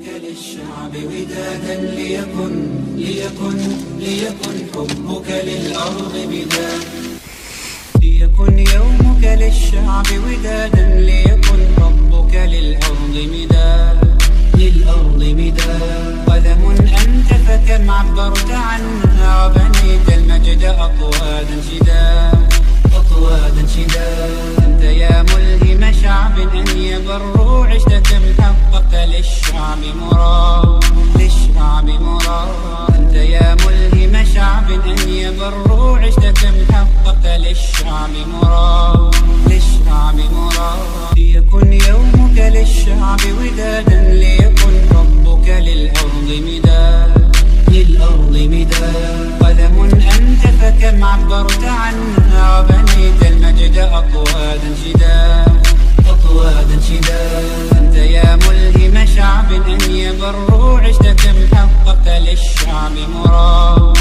حبك للشعب ودادا ليكن حبك للأرض مداد. ليكن يومك للشعب ودادا ليكن حبك للأرض مداد. قلم أنت فكم عبرت عنها وبنيت المجد أطوادا شداد. أنت يا ملهم شعب أن يبروا عشت كم حققت للشعب مراد. أنت يا ملهم شعب أن يبروا عشت كم حققت للشعب مراد. ليكن يومك للشعب ودادا ليكن حبك للأرض مداد. قلم أنت فكم عبرت عنها وبنيت المجد أطوادا شداد. أنت يا ملهم شعب أن يبروا عشت كم حققت للشعب مراد.